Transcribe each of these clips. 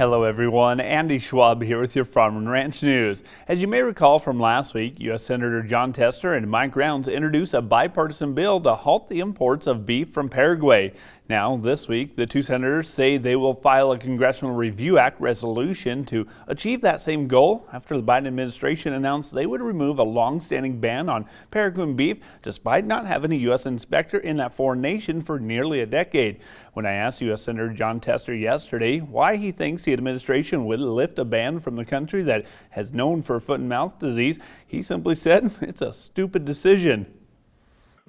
Hello everyone, Andy Schwab here with your Farm and Ranch News. As you may recall from last week, U.S. Senator Jon Tester and Mike Rounds introduced a bipartisan bill to halt the imports of beef from Paraguay. Now, this week, the two senators say they will file a Congressional Review Act resolution to achieve that same goal after the Biden administration announced they would remove a long-standing ban on Paraguayan beef despite not having a U.S. inspector in that foreign nation for nearly a decade. When I asked U.S. Senator Jon Tester yesterday why he thinks the administration would lift a ban from the country that has known for foot and mouth disease, he simply said it's a stupid decision.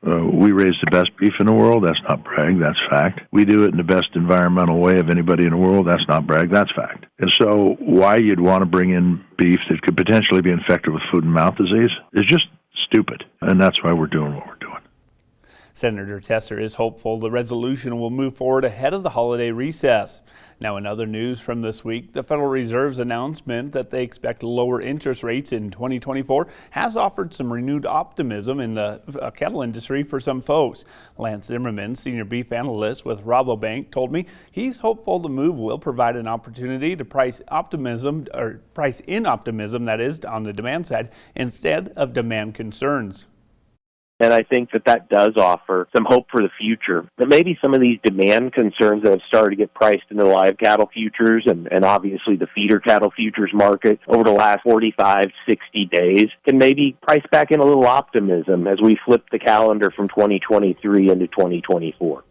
We raise the best beef in the world. That's not brag. That's fact. We do it in the best environmental way of anybody in the world. That's not brag. That's fact. And so why you'd want to bring in beef that could potentially be infected with foot and mouth disease is just stupid. And that's why we're doing what we're doing. Senator Tester is hopeful the resolution will move forward ahead of the holiday recess. Now, in other news from this week, the Federal Reserve's announcement that they expect lower interest rates in 2024 has offered some renewed optimism in the cattle industry for some folks. Lance Zimmerman, senior beef analyst with Rabobank, told me he's hopeful the move will provide an opportunity to price in optimism, that is, on the demand side, instead of demand concerns. And I think that does offer some hope for the future. That maybe some of these demand concerns that have started to get priced into live cattle futures and obviously the feeder cattle futures market over the last 45, 60 days can maybe price back in a little optimism as we flip the calendar from 2023 into 2024.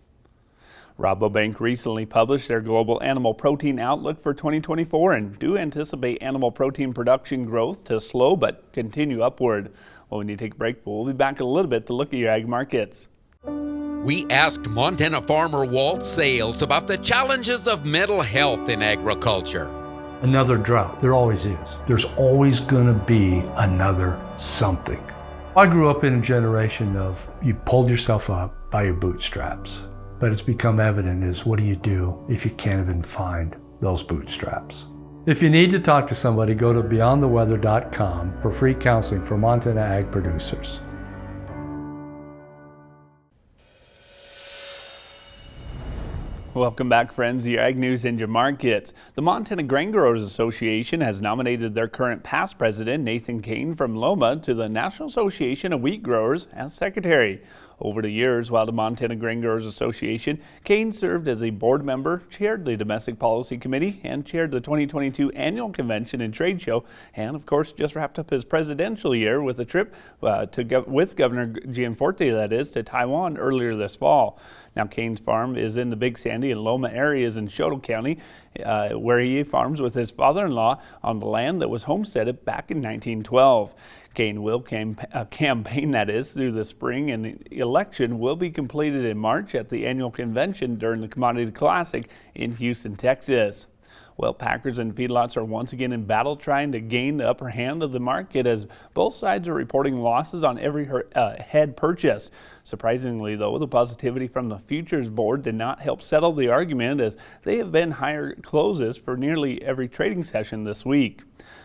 Rabobank recently published their global animal protein outlook for 2024 and do anticipate animal protein production growth to slow but continue upward. Well, we need to take a break, but we'll be back in a little bit to look at your ag markets. We asked Montana farmer Walt Sales about the challenges of mental health in agriculture. Another drought. There always is. There's always going to be another something. I grew up in a generation of you pulled yourself up by your bootstraps. But it's become evident is what do you do if you can't even find those bootstraps? If you need to talk to somebody, go to beyondtheweather.com for free counseling for Montana ag producers. Welcome back, friends, to your Ag News and your markets. The Montana Grain Growers Association has nominated their current past president, Nathan Keane from Loma, to the National Association of Wheat Growers as secretary. Over the years, while the Montana Grain Growers Association, Keane served as a board member, chaired the Domestic Policy Committee, and chaired the 2022 Annual Convention and Trade Show, and of course just wrapped up his presidential year with a trip with Governor Gianforte, that is, to Taiwan earlier this fall. Now, Keane's farm is in the Big Sandy and Loma areas in Choteau County, where he farms with his father-in-law on the land that was homesteaded back in 1912. Keane will campaign, that is, through the spring, and the election will be completed in March at the annual convention during the Commodity Classic in Houston, Texas. Well, packers and feedlots are once again in battle trying to gain the upper hand of the market as both sides are reporting losses on every head purchase. Surprisingly, though, the positivity from the futures board did not help settle the argument as they have been higher closes for nearly every trading session this week.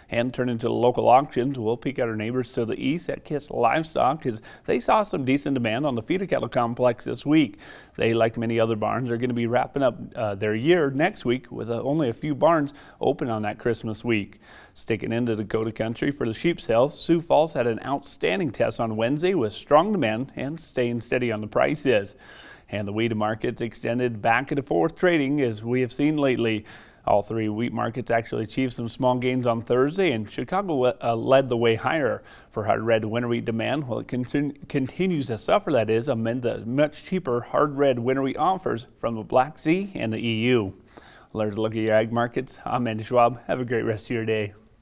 And turning to the local auctions, we'll peek at our neighbors to the east at Kist Livestock as they saw some decent demand on the feeder cattle complex this week. They, like many other barns, are going to be wrapping up their year next week with only a few barns open on that Christmas week. Sticking into Dakota country for the sheep sales, Sioux Falls had an outstanding test on Wednesday with strong demand and staying steady on the prices. And the wheat markets extended back into fourth trading as we have seen lately. All three wheat markets actually achieved some small gains on Thursday, and Chicago led the way higher for hard red winter wheat demand, while it continues to suffer, that is, amid the much cheaper hard red winter wheat offers from the Black Sea and the EU. There's a look at your ag markets. I'm Andy Schwab. Have a great rest of your day.